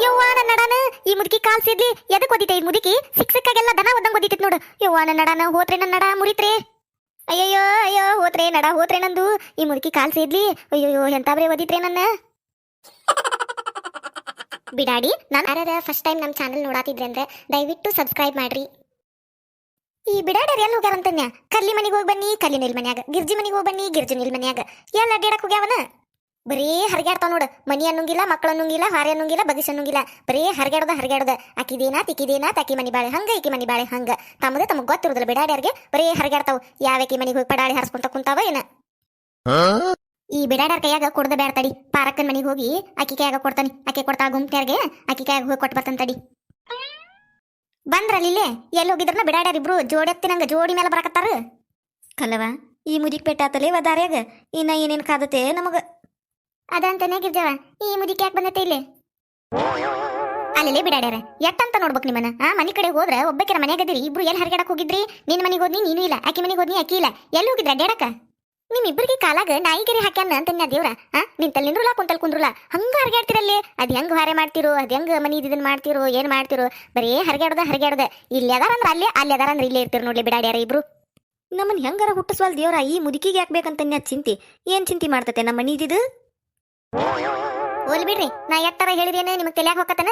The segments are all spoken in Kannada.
ಯವ್ವ ನನ್ನ ನಡಾನ ಈ ಮುದುಕಿ ಕಾಲ್ ಸಿದ್ಲಿ ಎದಕ್ ಓದಿತೆ ಈ ಮುದುಕಿ ಸಿಕ್ಕಾಗೆಲ್ಲ ದನ ಒದ್ದಂಗ್ ಓದಿತಿತ್ ನೋಡು. ಯವ್ವ ನನ್ನ ನಡಾನ ಹೋತ್ರೆ ನನ್ನ ನಡ ಮುರಿತ್ರೆ. ಅಯ್ಯಯ್ಯೋ ಅಯ್ಯೋ ಹೋತ್ರೆ ನಡ ಹೋತ್ರೆ ನಂದು. ಈ ಮುದುಕಿ ಕಾಲ್ ಸಿದ್ಲಿ ಅಯ್ಯಯ್ಯೋ ಎಂತಾಬ್ರೆ ಓದಿತ್ರೆ ನನ್ನ. ಬಿಡಾಡಿ ನಾನು ಯಾರ್ಯಾರ ಫಸ್ಟ್ ಟೈಮ್ ನಮ್ಮ ಚಾನಲ್ ನೋಡಾತಿದ್ರೆ ಅಂದ್ರೆ ದಯವಿಟ್ಟು ಸಬ್ಸ್ಕ್ರೈಬ್ ಮಾಡ್ರಿ. ಈ ಬಿಡಾಡ್ಯಾರ ಎಲ್ಲಿ ಹೋಗ್ಯಾರಂತನ್ಯ? ಕಲ್ಲಿ ಮನೆಗೆ ಹೋಗಿ ಬನ್ನಿ ಕಲ್ಲಿ ನಿಲ್ ಮನ್ಯಾಗ, ಗಿರ್ಜಿ ಮನೆಗೆ ಹೋಗಿ ಬನ್ನಿ ಗಿರ್ಜಿ ನಿಲ್ ಮನ್ಯಾಗ. ಎಲ್ಲ ಅಡ್ಡಾಡಕ್ ಹೋಗ್ಯಾವನ? ಬರೀ ಹರಿಗಾಡ್ತಾವ ನೋಡು. ಮನಿ ಅನ್ನಂಗಿಲ್ಲ, ಮಕ್ಕಳು ಅನ್ನಂಗಿಲ್ಲ, ಹಾರೆ ಅನ್ನಂಗಿಲ್ಲ, ಬಗಿಸ್ ಅನ್ನಂಗಿಲ್ಲ. ಬರೀ ಹರಿಗಾಡೋದ. ಆಕಿದೇನಾ ತಿಕ್ಕಿದೇನಾ ತಾಕಿ ಮನಿ ಬಾಳೆ ಹಂಗ ಈಕಿ ಮನಿ ಬಾಳೆ ಹಂಗ. ತಮಗೆ ಗೊತ್ತಿರುದಿಲ್ಲ ಬಿಡಾಡ್ಯಾರ್ಗೆ. ಬರೀ ಹರಿಗಾಡ್ತಾವ. ಯಾವಕಿ ಮನಿಗೆ ಹೋಗಿ ಪಡಾಳಿ ಹಾರಿಸ್ಕೊಂತ ಕುಂತಾವ ಏನ? ಈ ಬಿಡಾಡ್ಯಾರ ಕೈಯಾಗ ಕೊಡದ ಬ್ಯಾಡ ತಡಿ. ಪಾರಕ್ಕನ್ ಮನಿಗೆ ಹೋಗಿ ಆಕಿ ಕೈಯಾಗ ಕೊಡ್ತಾನಿ. ಆಕೆ ಕೊಡ್ತಾಳ ಗುಂಪ್ನ್ಯಾರ್ಗೆ. ಆಕಿ ಕೈಯಾಗ ಹೋಗಿ ಕೊಟ್ಟು ಬರ್ತಾನ ತಡಿ. ಬಂದ್ರಲ್ಲಿಲ್ಲೇ ಎಲ್ಲಿ ಹೋಗಿದ್ರನ ಬಿಡಾಡ್ಯಾರ ಇಬ್ರು ಜೋಡಿ ನಂಗ ಜೋಡಿ ಮೇಲೆ ಬರಕತ್ತಾರ. ಕಲ್ಲವ ಈ ಮುದಿಕ್ ಪೇಟ ಆತಲೇ ದಾರ್ಯಾಗ ಇನ್ನ ಏನೇನ್ ಕಾದತೆ ನಮಗ ಅದಂತಾನೆ ಗಿರ್ಜವ. ಈ ಮುದಿಕ್ ಯಾಕೆ ಬಂದತೆ ಇಲ್ಲಿ? ಅಲ್ಲೇ ಬಿಡಾಡ್ಯಾರ ಎಟ್ಟಂತ ನೋಡ್ಬೇಕು ನಿಮ್ಮನ್ನ. ಮನಿ ಕಡೆ ಹೋದ್ರ ಒಬ್ಬಕಿರ ಮನ್ಯಾಗದಿರಿ, ಇಬ್ರು ಎಲ್ಲಿ ಹರಿಗಾಡಕ್ ಹೋಗಿದ್ರಿ? ನಿನ್ ಮನಿಗೆ ಹೋದ್ನಿ ನೀನು ಇಲ್ಲ, ಆಕಿ ಮನಿಗೆ ಹೋದ್ನಿ ಆಕಿ ಇಲ್ಲ. ಎಲ್ಲಿ ಹೋಗಿದ್ರ ಅಡ್ಡಾಡಕ? ನಿಮ್ಮಿಬ್ಬರಿಗೆ ಕಾಲಾಗ ನಾಯಿಗೆರಿ ಹಾಕ್ಯಾನ ಅಂತನ್ಯ ದೇವ್ರ. ನಿಂತಲ್ ನಿಂದ್ರಲ್ಲ ಕುಂತಲ್ ಕುಂದ್ರಲ್ಲ ಹಂಗ ಹರಿಗಾಡ್ತಿರಲ್ಲಿ. ಅದ್ ಹೆಂಗ್ ಹಾರೆ ಮಾಡ್ತಿರೋ, ಅದ್ ಹೆಂಗ್ ಮನಿ ಇದನ್ ಮಾಡ್ತಿರೋ, ಏನ್ ಮಾಡ್ತಿರೋ? ಬರೀ ಹರಿಗಾಡದ. ಇಲ್ಲಿ ಅದಾರಂದ್ರ ಅಲ್ಲೇ, ಅಲ್ಲಿ ಅದಾರಂದ್ರ ಇಲ್ಲೇ ಇರ್ತಿರ್ ನೋಡ್ಲಿ ಬಿಡಾಡ್ಯಾರ ಇಬ್ರು. ನಮ್ಮನ್ ಹೆಂಗಾರ ಹುಟ್ಟಿಸ್ವಲ್ ದೇವ್ರ. ಈ ಮುದುಕಿಗೆ ಹಾಕ್ಬೇಕಂತನ್ಯ ಚಿಂತಿ. ಏನ್ ಚಿಂತಿ ಮಾಡ್ತತೆ ನಮ್ಮ ಮನಿ ಇದಿದು? ಹೋಲ್ ಬಿಡ್ರಿ, ನಾ ಎಟ್ಟಾರ ಹೇಳಿದೇನೆ ನಿಮಗ್ ತಲೆಯಾಗ ಹೋಗತನ.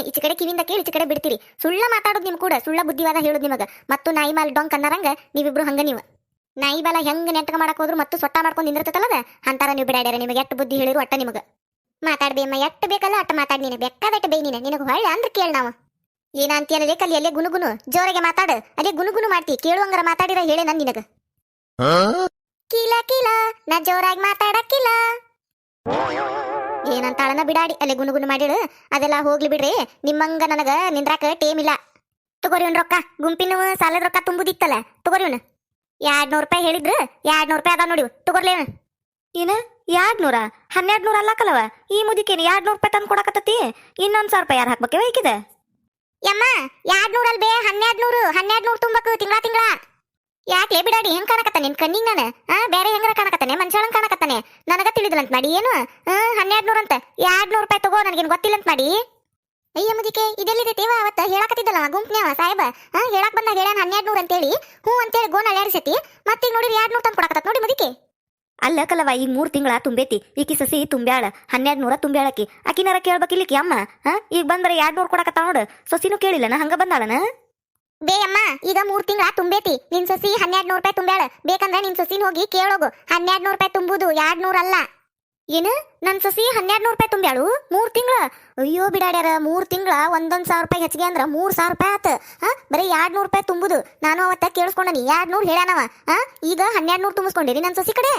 ಈಚೆ ಕಡೆ ಕಿವಿಂದ ಕೇಳಿ ಈಚೆ ಕಡೆ ಬಿಡ್ತೀರಿ. ಸುಳ್ಳ ಮಾತಾಡೋದು ನಿಮ್ ಕೂಡ, ಸುಳ್ಳ ಬುದ್ಧಿವಾದ ಹೇಳೋದು ನಿಮಗ. ಮತ್ತು ನಾಯಿ ಮಾಲ್ ಡೊಂಕ್ ಅನ್ನರಂಗ ನೀವಿಬ್ರು ಹಂಗ. ನೀವು ನಾಯಿ ಬಾಲ ಹೆಂಗ್ ನೆಟ್ಕ ಮಾಡಕ್ ಹೋದ್ರು ಮತ್ತು ಸೊಟ್ಟ ಮಾಡ್ಕೊಂಡು ನಿಂದಿರ್ತತಲ್ಲದ ಅಂತಾರ ನೀವು ಬಿಡಾಡ್ಯಾರ. ನಿಮಗೆ ಎಷ್ಟು ಬುದ್ಧಿ ಹೇಳಿರು ಅಟ್ಟ ನಿಮಗ. ಮಾತಾಡ್ಬೇಮ್ಮ ಎಟ್ಟು ಬೇಕಲ್ಲ ಅಟ್ಟ ಮಾತಾಡ್. ನೀನು ಬೇಕಾದಟ್ಟ ಬೈ. ನಿನಗೆ ಹೊಳ್ಳ ಅಂದ್ರೆ ಕೇಳ. ನಾವು ಏನ ಅಂತೀಯಲ್ಲ ಕಲ್ಲಿ ಅಲ್ಲೇ ಗುನುಗುನು ಜೋರಾಗೆ ಮಾತಾಡ. ಅಲ್ಲೇ ಗುನುಗುನು ಮಾಡ್ತಿ. ಕೇಳುವಂಗಾರ ಮಾತಾಡಿರ ಹೇಳಿ ನನ್ ನಿನಗ. ಕೀಲ ಕೀಲ ನಾ ಜೋರಾಗಿ ಮಾತಾಡಕ್ಕಿಲ್ಲ ಏನಂತಾಳನ ಬಿಡಾಡಿ. ಅಲ್ಲೇ ಗುನುಗುನು ಮಾಡಿಡು. ಅದೆಲ್ಲ ಹೋಗ್ಲಿ ಬಿಡ್ರಿ. ನಿಮ್ಮಂಗ ನನಗ ನಿಂದ್ರಾಕ ಟೇಮ್ ಇಲ್ಲ. ತಗೋರಿ ಒಂದ್ ರೊಕ್ಕ. ಗುಂಪಿನ ಸಾಲದ ರೊಕ್ಕ ತುಂಬುದಿತ್ತಲ್ಲ, ತಗೋರಿ ಅವ್ನ. 200 ರೂಪಾಯಿ ಹೇಳಿದ್ರು. 200 ರೂಪಾಯಿ ಅದ ನೋಡಿ, ತಗೋರ್ಲಿ. ಏನ 200? 1200 ಅಲ್ಲಾಕಲ್ಲವ ಈ ಮುದಿಕೇನಿ. 200 ರೂಪಾಯಿ ತಂದು ಕೊಡಕತ್ತತಿ. ಇನ್ನೊಂದ್ 1000 ರೂಪಾಯಿ ಯಾರು ಹಾಕ್ಬೇಕವ ಈಕಿದ? ಯಮ್ಮ 200 ಅಲ್ಬೇ 1200 ತುಂಬಕು ತಿಂಗಳ. ಯಾಕ್ಲೆ ಬಿಡಾಡಿ ಹೆಂಗ್ ಕಾಣಕತ್ತ ನಿನ್ ಕಣ್ಣಿಗೆ? ನಾನು ಬೇರೆ ಹೆಂಗಾರ ಕಾಣಕತ್ತಾನೆ? ಮನುಷ್ಯಳಂಗ್ ಕಾಣಕತ್ತಾನೆ. ನನಗ ತಿಳಿದಿಲ್ಲಂತ ಮಾಡಿ ಏನು 1200 ಅಂತ. 200 ರೂಪಾಯಿ ತಗೋ, ನನಗೇನು ಗೊತ್ತಿಲ್ಲಂತ ಮಾಡಿ. ಅಯ್ಯ ಮುದಿಕೆ ಇದೆಲ್ಲಿದೈತೇವ? ಅವತ್ತ ಹೇಳಕತ್ತಿದ್ದಲ್ಲ ಗುಂಪ್ನ್ಯಾವ ಸಾಹೇಬ. ಹೇಳಕ್ ಬಂದಾಗ ಹೇಳ್ಯಾನ 1200 ಅಂತೇಳಿ. ಹ್ಞೂ ಅಂತೇಳಿ ಗೋನ್ ಅಳ್ಯಾಡಿಸತಿ. ಮತ್ತೀಗ ನೋಡಿರಿ 200 ತಂದು ಕೊಡಕತ್ತ ನೋಡಿ ಮುದಿಕೆ. ಅಲ್ಲ ಕಲವ ಈಗ 3 ತಿಂಗಳ ತುಂಬೈತಿ. ಈಕಿ ಸಸಿ ತುಂಬ್ಯಾಳ 1200 ತುಂಬ್ಯಾಳಕಿ. ಆಕಿನಾರ ಕೇಳ್ಬೇಕಿಲ್ಲಿಕಿ ಅಮ್ಮ. ಈಗ ಬಂದ್ರೆ 200 ಕೊಡಕತ್ತ ನೋಡು. ಸೊಸಿನೂ ಕೇಳಿಲ್ಲನ ಹಂಗ ಬಂದಾಳನ? ಬೇ ಅಮ್ಮ ಈಗ 3 ತಿಂಗಳ ತುಂಬೈತಿ. ನಿನ್ ಸಸಿ 1200 ರೂಪಾಯಿ ತುಂಬ್ಯಾಳ. ಬೇಕಂದ್ರೆ ನಿನ್ ಸಸಿನ ಹೋಗಿ ಕೇಳೋಗು. 1200 ರೂಪಾಯಿ ತುಂಬುದು 200 ಅಲ್ಲ. ಏನು ನನ್ ಸಸಿ 1200 ರೂಪಾಯಿ ತುಂಬ್ಯಾಳು 3 ತಿಂಗಳ? ಅಯ್ಯೋ ಬಿಡಾಡ್ಯಾರ 3 ತಿಂಗಳ 1000 ರೂಪಾಯಿ ಹೆಚ್ಚಿಗೆ ಅಂದ್ರ 3000 ರೂಪಾಯಿ ಆತ. ಬರೀ 200 ರೂಪಾಯಿ ತುಂಬುದು. ನಾನು ಅವತ್ತ ಕೇಳಿಸ್ಕೊಂಡನಿ 200 ಹೇಳ್ಯಾನವ. ಈಗ 1200 ತುಂಬಿಸ್ಕೊಂಡಿರಿ ನನ್ ಸಸಿ ಕಡೆ.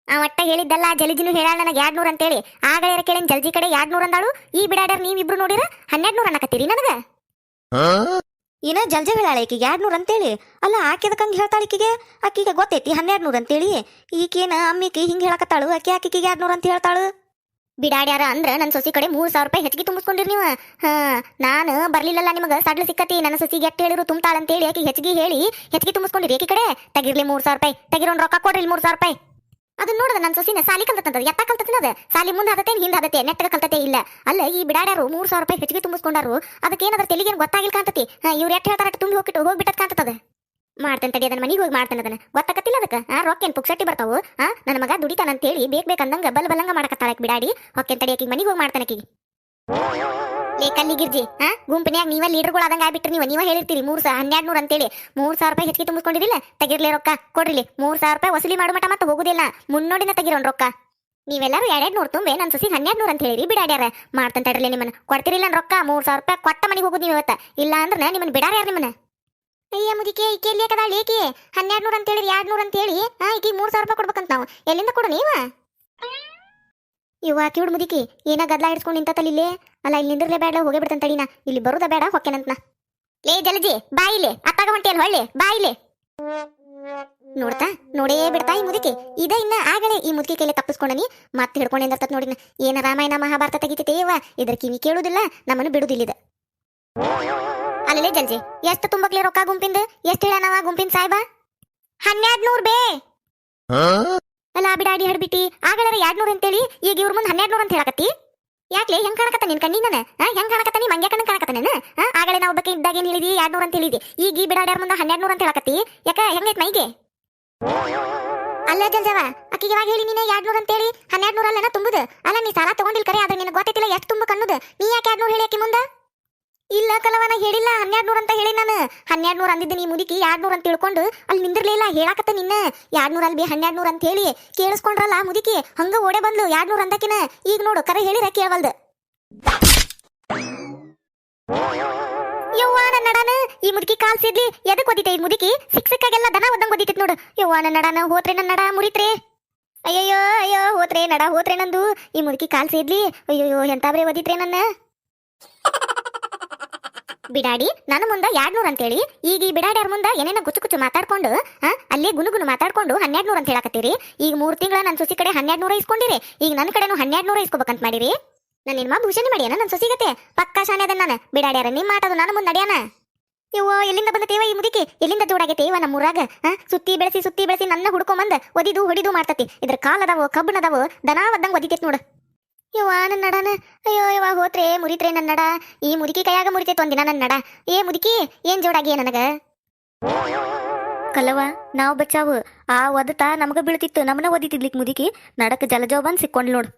ಅವಟ್ಟ ಹೇಳಿದ್ದಲ್ಲ ಜಲಜಿನೂ ಹೇಳಾಳ ನನಗೆ 200 ಅಂತೇಳಿ. ಆಗಳ ಕೇಳಿನ ಜಲ್ಜಿ ಕಡೆ 200 ಅಂದಾಳು. ಈ ಬಿಡಾಡ್ಯಾರ ನೀವಿಬ್ರು ನೋಡಿರ 1200 ಅನ್ನಕತ್ತೀರಿ ನನಗ. ಏನ ಜಲ್ಜ ಹೇಳಾಳ ಈಕಿಗೆ 200 ಅಂತೇಳಿ. ಅಲ್ಲ ಆಕೆದಕ್ಕಂಗೆ ಹೇಳ್ತಾಳ ಈಕಿಗೆ. ಆಕಿಗೆ ಗೊತ್ತೈತಿ 1200 ಅಂತೇಳಿ. ಈಕೇನ ಅಮ್ಮಿಕಿ ಹಿಂಗೆ ಹೇಳಕತ್ತಾಳು. ಆಕಿಗೆ 200 ಅಂತ ಹೇಳ್ತಾಳು. ಬಿಡಾಡ್ಯಾರ ಅಂದ್ರ ನನ್ನ ಸೊಸಿ ಕಡೆ 3000 ರೂಪಾಯಿ ಹೆಚ್ಚಿಗೆ ತುಂಬಿಸ್ಕೊಂಡಿರಿ ನೀವು. ನಾನು ಬರ್ಲಿಲ್ಲಲ್ಲ ನಿಮಗೆ ಸಡ್ಲ ಸಿಕ್ಕತಿ. ನನ್ನ ಸೊಸಿಗೆ ಎಷ್ಟು ಹೇಳಿರು ತುಂಬ್ತಾಳ ಅಂತೇಳಿ. ಆಕಿ ಹೆಚ್ಚಿಗೆ ಹೇಳಿ ಹೆಚ್ಚಿಗೆ ತುಂಬಿಸ್ಕೊಂಡಿರಿ ಆಕಿ ಕಡೆ. ತೆಗಿರ್ಲಿ 3000 ರೂಪಾಯಿ. ತೆಗಿರೋನ್ ರೊಕ್ಕ ಕೊಡ್ರಿ 3000 ರೂಪಾಯಿ. ಅದನ್ನ ನೋಡದ ನನ್ನ ಸೊಸಿನ ಸಾಲಿ ಕಲ್ತಂತದ. ಎತ್ತ ಕಲ್ತದ ಸಾಲಿ ಮುಂದೆ ಹದತೆ ಹಿಂದೆ ಹದತೆ ನೆಟ್ಟಗ ಕಲ್ತತೆ ಇಲ್ಲ. ಅಲ್ಲ ಈ ಬಿಡಾಡ್ಯಾರು 3000 ರೂಪಾಯಿ ಹೆಚ್ಚಿಗೆ ತುಂಬಿಸ್ಕೊಂಡಾರು. ಅದಕ್ಕೆ ಏನಾದ್ರ ತೆಲಿಗೇನು ಗೊತ್ತಾಗಿಲ್ ಕಾಂತತಿ. ಇವ್ರು ಎಷ್ಟು ಹೇಳ್ತಾರ ತುಂಬಿ ಹೋಗ್ಬಿಟ್ಟದ್ ಕಾಂತದ. ಮಾಡ್ತೇನೆ ತಡಿ ಅದನ್ನ ಮನಿಗೆ ಹೋಗಿ ಮಾಡ್ತೇನೆ. ಅದನ್ನ ಗೊತ್ತಾಗತ್ತಿಲ್ಲ ಅದಕ್ಕೆ. ರೊಕ್ಕ ಏನು ಪುಕ್ಸಟ್ಟಿ ಬರ್ತಾವು. ನನ್ನ ಮಗ ದುಡಿತಾನ ಅಂತೇಳಿ ಬೇಕಂದಂಗ ಬಲ್ಲಂಗ ಮಾಡಕತ್ತಾಳಕ್ ಬಿಡಾಡಿ. ಹೊಕ್ಕೇನ್ ತಡಿ ಆಕಿಗೆ ಮನಿಗೆ ಹೋಗಿ ಮಾಡ್ತಾನೆ ಆಕಿಗೆ. ಲೇ ಕಲ್ಲಿ ಗಿರ್ಜಿ ಗುಂಪಿನ್ಯಾಗ ನೀವ ಲೀಡರ್ಗಳು ಆದಂಗ ಆಗ್ಬಿಟ್ರಿ. ನೀವ ಹೇಳಿರ್ತೀರಿ 1200 ಅಂತೇಳಿ. 3000 ರೂಪಾಯಿ ಹೆಚ್ಚಿಗೆ ತುಂಬಿಸ್ಕೊಂಡಿರಿಲ್ಲ. ತೆಗಿರ್ಲಿ ರೊಕ್ಕ ಕೊಡ್ರಿ. 3000 ರೂಪಾಯಿ ವಸೂಲಿ ಮಾಡು ಮಟ ಮತ್ತೆ ಹೋಗುದಿಲ್ಲ. ಮುನ್ನೋಡಿನ ತೆಗಿರೋನ್ ರೊಕ್ಕ. ನೀವೆಲ್ಲರೂ 200 ತುಂಬೆ ನನ್ನ ಸಸಿ 1200 ಅಂತ ಹೇಳಿರಿ. ಬಿಡಾಡ್ಯಾರ ಮಾಡ್ತಾನೆ ತಡ್ರಲಿ. ನಿಮ್ಮನ್ನ ಕೊಡ್ತಿರಿಲ್ಲ ರೊಕ್ಕ. 3000 ರೂಪಾಯಿ ಕೊಟ್ಟ ಮನಿಗೆ ಹೋಗುದು ನೀವು ಇವತ್ತ. ಇಲ್ಲ ಅಂದ್ರೆ ನಿಮ್ಮನ್ನ ಬಿಡಾರ ನಿಮ್ಮನ್ನ. ಅಯ್ಯ ಮುದಿಕೆ ಈಕೆ ಎಲ್ಲಿ ಯಾಕದಾಳ? ಏಕೆ 1200 ಅಂತೇಳಿ 200 ಅಂತೇಳಿ ಈಕೆ 3000 ರೂಪಾಯಿ ಕೊಡ್ಬೇಕಂತ ನಾವು. ಎಲ್ಲಿಂದ ಕೊಡು ನೀವ? ಇವ ಕಿವಿಡ್ ಮುದಿಕಿ ಏನ ಗದ್ಲ ಹಿಡ್ಸ್ಕೊಂಡು ನಿಂತಲ್ಲಿ ಇಲ್ಲೇ. ಅಲ್ಲ ಇಲ್ಲಿ ನಿಂದಿರ್ಲೇ ಬೇಡ, ಹೋಗೇ ಬಿಡ್ತಾನೆ ತಡಿನ. ಇಲ್ಲಿ ಬರುದ ಬೇಡ ಹೊಕ್ಕೇನಂತನ. ಲೇ ಜಲಜಿ ಬಾಯಿಲೆ ಅತ್ತಾಗ ಹೊಂಟಿಯಲ್ ಹೊಳ್ಳೆ ಬಾಯಿಲೆ. ನೋಡ್ತಾ ನೋಡೇ ಬಿಡ್ತಾ ಈ ಮುದುಕಿ. ಇದ ಇನ್ನ ಆಗಲೇ ಈ ಮುದುಕಿ ಕೈಲಿ ತಪ್ಪಿಸ್ಕೊಂಡನಿ. ಮತ್ತೆ ಹಿಡ್ಕೊಂಡು ನಿಂದಿರ್ತತ್ ನೋಡಿನ. ಏನ ರಾಮಾಯಣ ಮಹಾಭಾರತ ತೆಗಿತೇವ. ಇದ್ರ ಕಿವಿ ಕೇಳುದಿಲ್ಲ, ನಮ್ಮನ್ನು ಬಿಡುದಿಲ್ಲಿದ. ಅಲ್ಲೇ ಜಲ್ಜಿ ಎಷ್ಟು ತುಂಬಕ್ಲಿ ರೊಕ್ಕ ಗುಂಪಿಂದ? ಎಷ್ಟು ಹೇಳನವ ಗುಂಪಿನ ಸಾಹೇಬ? 1200 ಬೇ. ಅಲ್ಲ ಬಿಡಾಡಿ ಹಡ್ಬಿಟ್ಟಿ. ಆಗಳರ 200 ಅಂತೇಳಿ ಈಗ ಇವ್ರ ಮುಂದೆ 1200 ಅಂತ ಹೇಳಕತ್ತಿ. ಯಾಕ್ಲೆ ಹೆಂಗ್ ಕಾಣಕತ್ತ ನಿನ್ ಕಣ್ಣಿನ ಹೆಂಗ್ ಕಾಣಕತ್ತ ನೀ ಮಂಗ್ಯ ಕಣ್ಣ ಕಾಣಕತ್ತಾನೇನ ಆಗಲೇ ನಾವು ಒಬ್ಬಕ್ಕೆ ಇದ್ದಾಗ ಏನ್ ಹೇಳಿದಿ 200 ಅಂತ ಹೇಳಿದಿ ಈಗ ಈ ಬಿಡಾಡ್ಯಾರ ಮುಂದೆ 1200 ಅಂತ ಹೇಳಕತ್ತಿ ಯಾಕ ಹೆಂಗೈತ್ ಮೈಗೆ ಅಲ್ಲ ಜಲ್ಜವ ಅಕ್ಕಿಗೆ ಯಾವಾಗ ಹೇಳಿ ನೀನೆ 200 ಅಂತ ಹೇಳಿ 1200 ಅಲ್ಲೇನ ತುಂಬುದು ಅಲ್ಲ ನೀ ಸಾಲ ತಗೊಂಡಿಲ್ ಕರೆ ಆದ್ರೆ ನಿನಗೆ ಗೊತ್ತೈತಿಲ್ಲ ಎಷ್ಟು ತುಂಬ ಕಣ್ಣುದು ನೀ ಯಾಕೆ 200 ಹೇಳಿ ಅಕ್ಕಿ ಮುಂದೆ ಇಲ್ಲ ಕಲವನ ಹೇಳಿಲ್ಲ 1200 ಅಂತ ಹೇಳಿ ನಾನು 1200 ಅಂದಿದ್ದೆ ನೀ ಮುದುಕಿ 200 ಅಂತ ತಿಳ್ಕೊಂಡು ಅಲ್ಲಿ ನಿಂದಿರ್ಲಿಲ್ಲ ಹೇಳಾಕತ್ತ ನಿನ್ನ 200 ಅಲ್ಬಿ 1200 ಅಂತ ಹೇಳಿ ಕೇಳಿಸ್ಕೊಂಡ್ರಲ್ಲ ಮುದುಕಿ ಹಂಗ ಓಡೆ ಬಂದ್ಲು 200 ಅಂದಕಿನ ಈಗ ನೋಡು ಕರೆ ಹೇಳಿರ ಕೇಳವಲ್ದು ಯವ್ವ ನನ್ನ ನಡನ ಈ ಮುದುಕಿ ಕಾಲ್ ಸೇದ್ಲಿ ಎದಕ್ ಓದಿತೆ ಈ ಮುದುಕಿ ಸಿಕ್ಕಾಗೆಲ್ಲ ದನ ಒದ್ದಂಗ್ ಓದಿತೈತ್ ನೋಡು ಯವ್ವ ನನ್ನ ನಡನ ಹೋತ್ರೆ ನನ್ನ ನಡ ಮುರಿತ್ರೆ ಅಯ್ಯಯ್ಯೋ ಅಯ್ಯೋ ಹೋತ್ರೆ ನಡ ಹೋತ್ರೆ ನಂದು ಈ ಮುದುಕಿ ಕಾಲ್ ಸೇದ್ಲಿ ಅಯ್ಯಯ್ಯೋ ಎಂತಾಬ್ರೆ ಓದಿತ್ರೆ ನನ್ನ ಬಿಡಾಡಿ ನನ್ನ ಮುಂದೆ 200 ಅಂತೇಳಿ ಈಗ ಈ ಬಿಡಾಡ್ಯಾರ ಮುಂದೆ ಏನೇನೋ ಗುಚ್ಚು ಮಾತಾಡ್ಕೊಂಡು ಅಲ್ಲೇ ಗುನುಗುನು ಮಾತಾಡ್ಕೊಂಡು 1200 ಅಂತ ಹೇಳಕತ್ತೀರಿ ಈಗ 3 ತಿಂಗಳ ನನ್ನ ಸೊಸಿ ಕಡೆ 1200 ಇಸ್ಕೊಂಡಿರಿ ಈಗ ನನ್ನ ಕಡೆನೂ 1200 ಇಸ್ಕೋಬೇಕಂತ ಮಾಡಿರಿ ನಾನು ನಿಮ್ಮ ಭೂಷಣಿ ಮಾಡ್ಯಾನ ನನ್ನ ಸೊಸಿಗತೆ ಪಕ್ಕಾ ಶಾನೆ ಅದ ನಾನು ಬಿಡಾಡ್ಯಾರ ನಿಮ್ಮ ಮಾಟದು ನನ್ನ ಮುಂದೆ ನಡ್ಯಾನ ಇವ್ವ ಎಲ್ಲಿಂದ ಬಂದತೇವ ಈ ಮುದುಕಿ ಎಲ್ಲಿಂದ ಜೋಡಾಗೈತೇವ ನಮ್ಮ ಊರಾಗ ಸುತ್ತಿ ಬೆಳೆಸಿ ನನ್ನ ಹುಡ್ಕೊಂಬಂದ್ ಒದಿದು ಹೊಡಿದು ಮಾಡ್ತತಿ ಇದ್ರ ಕಾಲದವೋ ಕಬ್ಬಣದವೋ ದನಾ ಒದ್ದಂಗ್ ಒದಿತೈತ್ ನೋಡು ಯವ್ವ ನನ್ನ ನಡನ ಅಯ್ಯೋ ಯವ್ವ ಹೋತ್ರೆ ಮುರಿತ್ರೆ ನನ್ನ ನಡ ಈ ಮುದುಕಿ ಕೈಯಾಗ ಮುರಿತೈತೆ ಒಂದಿನ ನನ್ನ ನಡ ಏ ಮುದುಕಿ ಏನ್ ಜೋಡಾಗಿಯ ನನಗ ಕಲವ ನಾವು ಬಚಾವು ಆ ಒದತ ನಮಗ ಬೀಳ್ತಿತ್ತು ನಮ್ಮನ್ನ ಒದಿತಿದ್ಲಿಕ್ ಮುದುಕಿ ನಡಕ್ ಜಲಜೋ ಬಂದ್ ಸಿಕ್ಕೊಂಡ್ಲು ನೋಡು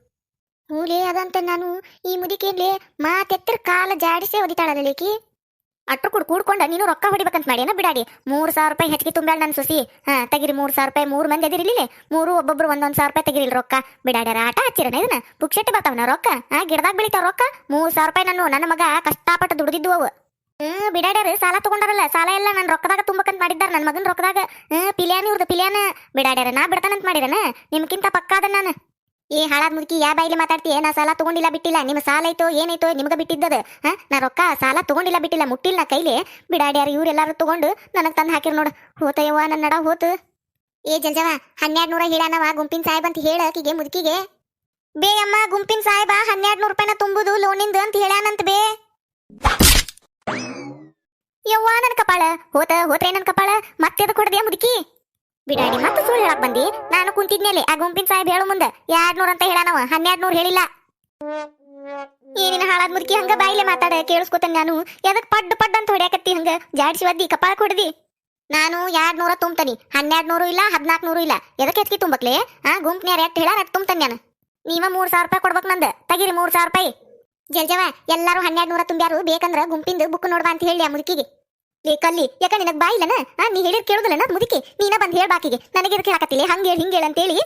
ಹೂಲೇ ಅದಂತ ನಾನು ಈ ಮುದುಕಿನ್ಲೆ ಮಾತೆತ್ತರ ಕಾಲ ಜಾಡಿಸೇ ಒದಿತಾಳಲೇಕಿ ಅಟ್ರು ಕೂಡ್ಕೊಂಡ ನೀನು ರೊಕ್ಕ ಹೊಡಿಬೇಕಂತ ಮಾಡ್ಯಾನ ಬಿಡಾಡಿ 3000 ರೂಪಾಯಿ ಹೆಚ್ಚಿಗೆ ತುಂಬ್ಯಾಳ ನನ್ನ ಸೊಸಿ ತೆಗಿರಿ 3000 ರೂಪಾಯಿ 3 ಮಂದಿ ಅದಿರಿಲಿಲ್ಲ 3 ಒಬ್ಬೊಬ್ರು 1,000 ರೂಪಾಯಿ ತೆಗಿರಿಲ್ಲ ರೊಕ್ಕ ಬಿಡಾಡ್ಯಾರ ಆಟ ಹಚ್ಚಿರನ ಇದನ್ನ ಪುಕ್ಷೆಟ್ಟಿ ಬರ್ತಾವನ ರೊಕ್ಕ ಗಿಡದಾಗ ಬೆಳಿತಾವ ರೊಕ್ಕ 3000 ರೂಪಾಯಿ ನನ್ನ ಮಗ ಕಷ್ಟಪಟ್ಟು ದುಡಿದಿದ್ದು ಅವು ಬಿಡಾಡ್ಯಾರ ಸಾಲ ತಗೊಂಡಾರಲ್ಲ ಸಾಲ ಎಲ್ಲ ನನ್ನ ರೊಕ್ಕದಾಗ ತುಂಬಕಂತ ಮಾಡಿದ್ದಾರ ನನ್ನ ಮಗನ ರೊಕ್ಕದಾಗ ಪಿಲಿಯಾನ ಇವ್ರದ್ದು ಪಿಲಿಯಾನ ಬಿಡಾಡ್ಯಾರ ನಾ ಬಿಡ್ತಾನಂತ ಮಾಡಿರನ ನಿಮ್ಗಿಂತ ಪಕ್ಕಾದ ನಾನು ಏ ಹಾಳಾದ ಮುದುಕಿ ಯಾ ಬಾಯಿಲಿ ಮಾತಾಡ್ತೀಯ ನಾ ಸಾಲ ತಗೊಂಡಿಲ್ಲ ಬಿಟ್ಟಿಲ್ಲ ನಿಮ್ಮ ಸಾಲ ಐತೋ ಏನೈತೋ ನಿಮ್ಗೆ ಬಿಟ್ಟಿದ್ದದ ನಾ ರೊಕ್ಕ ಸಾಲ ತಗೊಂಡಿಲ್ಲ ಬಿಟ್ಟಿಲ್ಲ ಮುಟ್ಟಿಲ್ಲ ನಾ ಕೈಲಿ ಬಿಡಾಡ್ಯಾರ ಇವ್ರೆಲ್ಲಾರು ತಗೊಂಡು ನನಗೆ ತಂದು ಹಾಕಿರ್ ನೋಡು ಹೋತಯ್ಯವ್ವ ನನ್ನ ನಡ ಹೋತು ಏ ಜಲ್ಜವ 1200 ಹೇಳಾನವ ಗುಂಪಿನ ಸಾಹೇಬ್ ಅಂತ ಹೇಳ ಆಕಿಗೆ ಮುದುಕಿಗೆ ಬೇ ಅಮ್ಮ ಗುಂಪಿನ ಸಾಹೇಬ 1200 ರೂಪಾಯಿನ ತುಂಬುದು ಲೋನಿಂದ ಅಂತ ಹೇಳ್ಯಾನಂತ ಬೇ ಯವ್ವ ನನ್ನ ಕಪಾಳ ಹೋತ್ರೆ ನನ್ನ ಕಪಾಳ ಮತ್ತೆ ಅದು ಕೊಡದ್ಯಾ ಮುದುಕಿ ಬಿಡಾಡಿ ಮತ್ತೆ ಸುಳ್ಳು ಹೇಳಕ್ ಬಂದಿ ನಾನು ಕುಂತಿದ್ನೇಲೆ ಆ ಗುಂಪಿನ ಸಾಹೇಬ್ ಹೇಳು ಮುಂದೆ 200 ಅಂತ ಹೇಳಾನವ 1200 ಹೇಳಿಲ್ಲ ಏನಿನ ಹಾಳಾದ್ ಮುದುಕಿ ಹಂಗ ಬಾಯಿಲೆ ಮಾತಾಡ ಕೇಳಿಸ್ಕೊತಾನೆ ನಾನು ಎದಕ್ ಪಡ್ ಅಂತ ಹೊಡ್ಯಾಕತ್ತಿ ಹಂಗ ಜಾಡ್ಸಿ ಒದ್ದಿ ಕಪಾಳ ಕೊಡ್ದಿ ನಾನು 200 ತುಂಬ್ತಾನಿ 1200 ಇಲ್ಲ 1400 ಇಲ್ಲ ಎದಕ್ಕೆ ಹೆಚ್ಚಿಗೆ ತುಂಬಕ್ಲೆ ಗುಂಪ್ನ್ಯಾರ ಎಟ್ ಹೇಳ ಅಟ್ ತುಂಬ್ತಾನೆ ನಾನು ನೀವ 3000 ರೂಪಾಯಿ ಕೊಡ್ಬೇಕು ನಂದು ತೆಗಿರಿ 3000 ರೂಪಾಯಿ ಜಲ್ಜವ ಎಲ್ಲಾರು 1200 ತುಂಬ್ಯಾರು ಬೇಕಂದ್ರ ಗುಂಪಿಂದ ಬುಕ್ ನೋಡ್ಬಾ ಅಂತ ಹೇಳಿ ಆ ಮುದುಕಿಗೆ ಕಲ್ಲಿ ಯಾಕ ನಿನಗ್ ಬಾಯಿಲ್ಲನ ನೀ ಹೇಳಿದ್ ಕೇಳುದಿಲ್ಲನ ಮುದುಕಿ ನೀನ ಬಂದ್ ಹೇಳ್ಬಾಕಿಗೆ ನನಗೆ ಇದಕ್ಕೆ ಹಾಕತ್ತಿಲ್ಲ ಹಂಗೇಳಿ ಹಿಂಗೇಳ ಅಂತೇಳಿ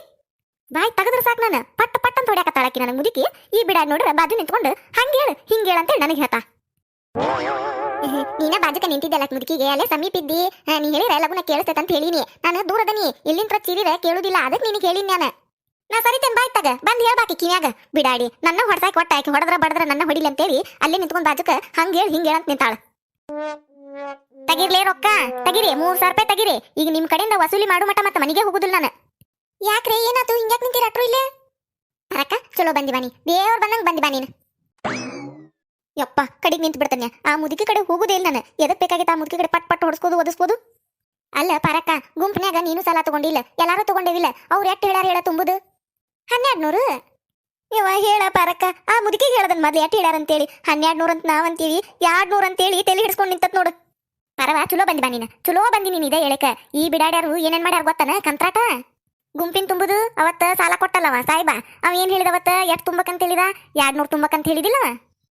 ಬಾಯ್ ತಗದ್ರ ಸಾಕು ನಾನು ಪಟ್ ಅಂತ ಹೊಡ್ಯಾಕತ್ತಾಳಕಿ ನನಗೆ ಮುದುಕಿ ಈ ಬಿಡಾಡ್ ನೋಡ್ರ ಬಾಜು ನಿಂತ್ಕೊಂಡು ಹಂಗೇಳು ಹಿಂಗೇಳ ಅಂತೇಳಿ ನನಗೆ ಹೇಳ್ತಾ ನೀನ ಬಾಜುಕ ನಿಂತಿದ್ದಲ್ಲ ಮುದುಕಿಗೆ ಅಲ್ಲೇ ಸಮೀಪ ಇದ್ದಿ ನೀ ಹೇಳಿರ ಲಗುನ ಕೇಳಿಸ್ತೈತೆ ಅಂತ ಹೇಳಿನಿ ನಾನು ದೂರದನಿ ಎಲ್ಲಿಂದ ಚೀರಿರ ಕೇಳುದಿಲ್ಲ ಅದಕ್ಕೆ ನಿನಗೆ ಹೇಳಿನಿ ನಾನು ನಾ ಸರಿತೇನೆ ಬಾಯ್ ತಗ ಬಂದ್ ಹೇಳ್ಬಾಕಿ ಕಿವ್ಯಾಗ ಬಿಡಾಡಿ ನನ್ನ ಹೊಡ್ಸಾಕಿ ಒಟ್ಟ ಆಕಿ ಹೊಡೆದ್ರ ಬಡದ್ರ ನನ್ನ ಹೊಡಿಲಿ ಅಂತೇಳಿ ಅಲ್ಲೇ ನಿಂತ್ಕೊಂಡ್ ಬಾಜುಕ ಹಂಗೇಳು ಹಿಂಗೇಳ ಅಂತ ನಿಂತಾಳ ತಗಿರ್ಲೇ ರೊಕ್ಕ ತಗಿರಿ 3000 ರೂಪಾಯಿ ತಗಿರಿ ಈಗ ನಿಮ್ ಕಡೆಯಿಂದ ವಸೂಲಿ ಮಾಡು ಮಟ ಮತ್ತೆ ಮನೆಗೆ ಹೋಗುದಿಲ್ಲ ನಾನು ಯಾಕ್ರೆ ಏನಾತು ಹಿಂಗ್ಯಾಕ್ ನಿಂತೀರ ಅಟ್ರು ಇಲ್ಲೇ ಅರಕ್ಕ ಚಲೋ ಬಂದಿ ಬಾನಿ ದೇವ್ರ ಬಂದಂಗ ಬಂದಿ ಬಾ ನೀನು ಯಪ್ಪ ಕಡೆಗೆ ನಿಂತು ಬಿಡ್ತಾನೆ ಆ ಮುದುಕಿ ಕಡೆ ಹೋಗುದೇ ಇಲ್ಲ ನಾನು ಎದಕ್ ಬೇಕಾಗಿತ್ತು ಆ ಮುದುಕಿ ಕಡೆ ಪಟ್ ಹೊಡ್ಸ್ಕೋದು ಒದಿಸ್ಬೋದು ಅಲ್ಲ ಪರಕ್ಕ ಗುಂಪ್ನ್ಯಾಗ ನೀನು ಸಾಲ ತಗೊಂಡಿಲ್ಲ ಎಲ್ಲಾರು ತಗೊಂಡೇವಿಲ್ಲ ಅವ್ರು ಎಟ್ಟು ಹೇಳ್ಯಾರ ಹೇಳ ತುಂಬುದು 1200 ಇವ ಹೇಳ ಪರಕ್ಕ ಆ ಮುದುಕಿಗೆ ಹೇಳದನ್ ಮೊದ್ಲು ಎಟ್ಟು ಹೇಳ್ಯಾರ ಅಂತೇಳಿ 1200 ಅಂತ ನಾವಂತೀವಿ 200 ಅಂತೇಳಿ ತಲೆ ಹಿಡ್ಸ್ಕೊಂಡು ನಿಂತತ್ ನೋಡು ಪರವಾ ಚಲೋ ಬಂದಿ ಬಾ ನೀನು ಚಲೋ ಬಂದಿ ನೀನು ಇದೇ ಹೇಳಕ ಈ ಬಿಡಾಡ್ಯಾರು ಏನೇನ್ ಮಾಡ್ಯಾರ ಗೊತ್ತನ ಕಂತ್ರಾಟ ಗುಂಪಿನ ತುಂಬುದು ಅವತ್ತ ಸಾಲ ಕೊಟ್ಟಲ್ಲವ ಸಾಯಿಬ ಅವ ಏನ್ ಹೇಳಿದವತ್ತ ಎಟ್ ತುಂಬಕಂತ ಹೇಳಿದ 200 ತುಂಬಕಂತ ಹೇಳಿದಿಲ್ಲ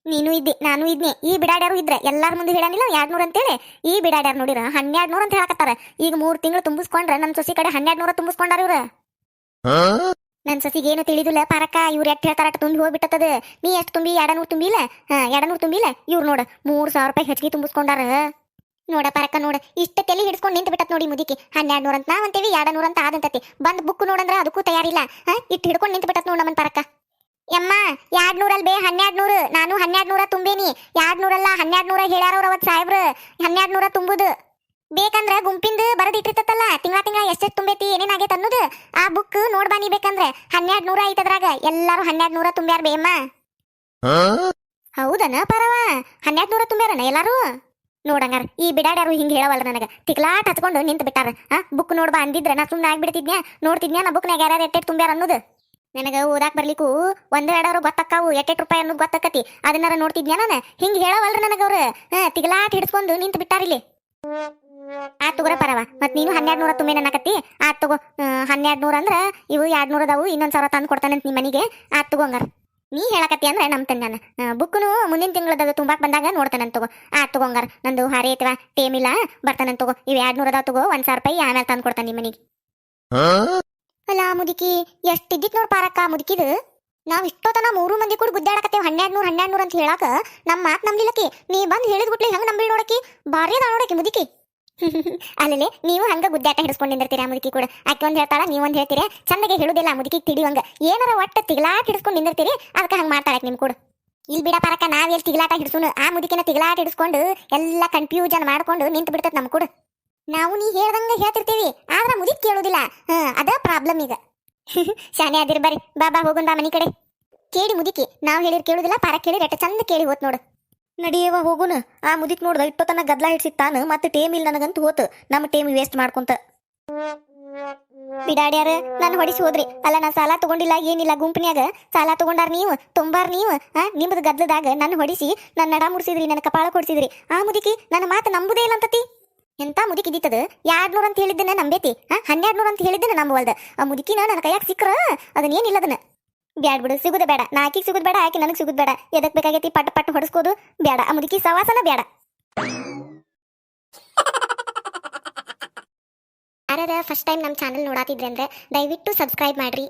ನೀನು ಇದ್ದೆ ನಾನು ಇದ್ನೆ ಈ ಬಿಡಾಡ್ಯಾರು ಇದ್ರೆ ಎಲ್ಲಾರ ಮುಂದೆ ಹೇಳಾನಿಲ್ಲ 200 ಅಂತೇಳಿ ಈ ಬಿಡಾಡ್ಯಾರು ನೋಡಿರ 1200 ಅಂತ ಹೇಳಕತ್ತಾರ ಈಗ 3 ತಿಂಗಳು ತುಂಬಿಸ್ಕೊಂಡ್ರ ನನ್ ಸೊಸಿ ಕಡೆ 1200 ತುಂಬಿಸ್ಕೊಂಡಾರ ಇವ್ರ ನನ್ ಸೊಸಿಗೆ ಏನು ತಿಳಿದಿಲ್ಲ ಪರಕ್ಕ ಇವ್ರು ಎಟ್ ಹೇಳ್ತಾರ ಅಟ್ ತುಂಬಿ ಹೋಗ್ಬಿಟ್ಟದ ನೀ ಎಷ್ಟು ತುಂಬಿ 200 ತುಂಬಿಲ್ಲ 200 ತುಂಬಿಲ್ಲ ಇವ್ರು ನೋಡ 3000 ರೂಪಾಯಿ ಹೆಚ್ಚಿಗೆ ತುಂಬಿಸ್ಕೊಂಡಾರ ನೋಡ ಪರಕ್ಕ ನೋಡ ಇಷ್ಟ ತಲೆ ಹಿಡ್ಸ್ಕೊಂಡು ನಿಂತು ಬಿಟ್ಟತ್ ನೋಡಿ ಮುದುಕಿ 1200 ಅಂತ ನಾವಂತೇವಿ 200 ಅಂತ ಆದಂತತಿ ಬಂದ್ ಬುಕ್ ನೋಡಂದ್ರ ಅದಕ್ಕೂ ತಯಾರಿಲ್ಲ ಇಟ್ಟು ಹಿಡ್ಕೊಂಡು ನಿಂತು ಬಿಟ್ಟತ್ ನೋಡ ನಮ್ಮನ್ ಪರಕ್ಕ ಯಮ್ಮ 200 ಅಲ್ಬೇ 1200 ನಾನು 1200 ತುಂಬೇನಿ 200 ಅಲ್ಲ 1200 ಹೇಳ್ಯಾರವ್ರ ಅವತ್ ಸಾಹೇಬ್ರ 1200 ತುಂಬುದು ಬೇಕಂದ್ರ ಗುಂಪಿಂದ ಬರದಿಟ್ಟಿರ್ತಲ್ಲ ತಿಂಗಳ ಎಷ್ಟೆಷ್ಟು ತುಂಬೈತಿ ಏನೇನಾಗೈತೆ ಅನ್ನೋದು ಆ ಬುಕ್ ನೋಡ್ಬಾನಿ ಬೇಕಂದ್ರೆ 1200 ಐತದ್ರಾಗ ಎಲ್ಲಾರು 1200 ತುಂಬ್ಯಾರ ಬೇಮ್ಮ ಹೌದನ ಪರವ 1200 ತುಂಬ್ಯಾರನ ಎಲ್ಲಾರು ನೋಡಂಗಾರ ಈ ಬಿಡಾಡ್ಯಾರು ಹಿಂಗೆ ಹೇಳವಲ್ರ ನನಗೆ ತಿಕ್ಲಾಟ್ ಹಚ್ಕೊಂಡು ನಿಂತು ಬಿಟ್ಟಾರ ಬುಕ್ ನೋಡ್ಬಾ ಅಂದಿದ್ರೆ ನಾ ಸುಮ್ಮನೆ ಆಗ್ಬಿಡ್ತಿದ್ನ್ಯಾ ನೋಡ್ತಿದ್ನ್ಯಾ ನಾ ಬುಕ್ನಾಗ ಯಾರ್ಯಾರು ಎಟ್ಟೆಟ್ಟು ತುಂಬ್ಯಾರ ಅನ್ನೋದು ನನಗ ಓದಾಕ್ ಬರ್ಲಿಕ್ಕೂ ಒಂದ್ ಎರಡವ್ರು ಗೊತ್ತಕ್ಕಾವು ಎಟ್ಟೆಟ್ ರೂಪಾಯಿ ಅನ್ನೋದು ಗೊತ್ತಕ್ಕತಿ ಅದನ್ನಾರ ನೋಡ್ತಿದ್ಯಾ ನಾನು ಹಿಂಗ್ ಹೇಳವಲ್ರ ನನಗವ್ರು ತಿಗಲಾಟ್ ಹಿಡಿಸ್ಕೊಂಡು ನಿಂತು ಬಿಟ್ಟಾರಿಲ್ಲಿ ಆತ್ ತಗೋರ ಪರವ ಮತ್ ನೀನು 1200 ತುಂಬೆ ಅನ್ನಕತ್ತಿ ಆತ್ ತಗೋ 1200 ಅಂದ್ರ ಇವು 200 ಅದಾವು ಇನ್ನೊಂದ್ 1000 ತಂದು ಕೊಡ್ತಾನಂತ ನಿಮ್ಮ ಮನಿಗೆ ಆತ್ ತಗೋ ಹಂಗಾರ ನೀ ಹೇಳಕತ್ತಿ ಅಂದ್ರೆ ನಂಬ್ತೇನೆ ನಾನು ಬುಕ್ನು ಮುಂದಿನ ತಿಂಗಳದ ತುಂಬಾಕ್ ಬಂದಾಗ ನೋಡ್ತಾನಂತ ತಗೋ ಆತ್ ತಗೋ ಹಂಗಾರ ನಂದು ಹಾರಿ ಐತವ ಟೇಮ್ ಇಲ್ಲ ಬರ್ತಾನಂತ ತಗೋ ಇವ್ 200 ಅದಾವ ತಗೋ 1000 ರೂಪಾಯಿ ಆಮೇಲೆ ತಂದು ಕೊಡ್ತಾನೆ ನಿಮ್ಮ ಮನಿಗೆ ಅಲ್ಲ ಮುದುಕಿ ಎಷ್ಟಿದ್ದಿತ್ ನೋಡ್ ಪಾರಕ್ಕ ಮುದುಕಿದು ನಾವ್ ಇಷ್ಟೋತನ 3 ಮಂದಿ ಕೂಡ ಗುದ್ದಾಡಕತ್ತೇವ್ 1200 ಅಂತ ಹೇಳಾಕ ನಮ್ಮ ಮಾತ್ ನಂಬ್ಲಿಲ್ಲಕಿ ನೀ ಬಂದ್ ಹೇಳಿದ್ ಬಿಟ್ಲಿ ಹೆಂಗ್ ನಂಬಿ ನೋಡಕಿ ಬಾರಿ ಅದ ನೋಡಕಿ ಮುದುಕಿ ಅಲ್ಲೇ ನೀವು ಹಂಗ ಗುದ್ದಾಟ ಹಿಡಿಸ್ಕೊಂಡು ನಿಂದಿರ್ತೀರಿ ಆ ಮುದುಕಿ ಕೂಡ ಆಕೆ ಒಂದ್ ಹೇಳ್ತಾಳ ನೀವೊಂದ್ ಹೇಳ್ತೀರಿ ಚಂದಗೆ ಹೇಳುದಿಲ್ಲ ಆ ಮುದುಕಿ ತಿಡಿವಂಗ ಏನಾರ ಒಟ್ಟ ತಿಗ್ಲಾಟ ಹಿಡಿಸ್ಕೊಂಡು ನಿಂದಿರ್ತೀರಿ ಅದಕ್ಕೆ ಹಂಗ ಮಾಡ್ತಾಳಕ್ ನಿಮ್ ಕೂಡ ಇಲ್ಲಿ ಬಿಡ ಪರಕ ನಾವೆಲ್ಲಿ ತಿಗ್ಲಾಟ ಹಿಡಿಸುನು ಆ ಮುದುಕಿನ ತಿಗ್ಲಾಟ ಹಿಡಿಸ್ಕೊಂಡು ಎಲ್ಲ ಕನ್ಫ್ಯೂಷನ್ ಮಾಡ್ಕೊಂಡು ನಿಂತು ಬಿಡ್ತೈತೆ ನಮ್ ಕೂಡ ನಾವು ನೀ ಹೇಳ್ದಂಗ ಹೇಳ್ತಿರ್ತೀವಿ ಆದ್ರ ಮುದುಕಿ ಕೇಳುದಿಲ್ಲ ಅದ ಪ್ರಾಬ್ಲಮ್ ಈಗ ಶಾನೆ ಅದಿರ್ ಬರ್ರಿ ಬಾಬಾ ಹೋಗುನ್ ಬಾ ಮನಿ ಕಡೆ ಕೇಳಿ ಮುದುಕಿ ನಾವು ಹೇಳಿರ್ ಕೇಳುದಿಲ್ಲ ಪಾರ ಕೇಳಿ ರೆಟ್ಟ ಚಂದ ಕೇಳಿ ಹೋತ್ ನೋಡು ನಡಿಯವ ಹೋಗುನು ಆ ಮುದಿಕ್ ನೋಡ್ದ ಇಟ್ಟೋತನ ಗದ್ಲ ಹಿಡ್ಸಿತ್ತಾನ ಮತ್ತೆ ಟೇಮ್ ಇಲ್ಲ ನನಗಂತೂ ಹೋತು ನಮ್ಮ ಟೇಮ್ ವೇಸ್ಟ್ ಮಾಡ್ಕೊಂತ ಬಿಡಾಡ್ಯಾರ ನಾನು ಹೊಡಿಸಿ ಹೋದ್ರಿ ಅಲ್ಲ ನಾ ಸಾಲ ತಗೊಂಡಿಲ್ಲ ಏನಿಲ್ಲ ಗುಂಪನ್ಯಾಗ ಸಾಲ ತಗೊಂಡಾರ ನೀವು ತುಂಬಾರ್ ನೀವು ನಿಮ್ದು ಗದ್ಲದಾಗ ನನ್ನ ಹೊಡಿಸಿ ನನ್ನ ನಡ ಮುಡ್ಸಿದ್ರಿ ನನ್ನ ಕಪಾಳ ಕೊಡ್ಸಿದ್ರಿ ಆ ಮುದುಕಿ ನನ್ನ ಮಾತು ನಂಬುದೇ ಇಲ್ಲ ಅಂತತಿ ಎಂತ ಮುದುಕಿ ಇದ್ದಿತ್ತದ 200 ಅಂತ ಹೇಳಿದ್ದನ್ನ ನಂಬೇತಿ 1200 ಅಂತ ಹೇಳಿದ್ದನ್ನ ನಂಬವಲ್ದ ಆ ಮುದುಕಿನ ನನ್ನ ಕೈಯಾಗ ಸಿಕ್ಕ್ರ ಅದನ್ನೇನಿಲ್ಲ ಅದನ್ನ ಬ್ಯಾಡ್ ಬಿಡು ಸಿಗುದ ಬೇಡ ನಾ ಆಕಿಗೆ ಸಿಗುದ್ ಬೇಡ ಆಕಿ ನನಗೆ ಸಿಗುದ್ ಬೇಡ ಎದಕ್ ಬೇಕಾಗೈತಿ ಪಟ್ ಪಟ್ ಹೊಡಸ್ಕೋದು ಬೇಡ ಆ ಮುದುಕಿ ಸವಾಸನ ಬೇಡ ಯಾರ್ಯಾರ ಫಸ್ಟ್ ಟೈಮ್ ನಮ್ಮ ಚಾನಲ್ ನೋಡಾತಿದ್ರೆ ಅಂದ್ರೆ ದಯವಿಟ್ಟು ಸಬ್ಸ್ಕ್ರೈಬ್ ಮಾಡ್ರಿ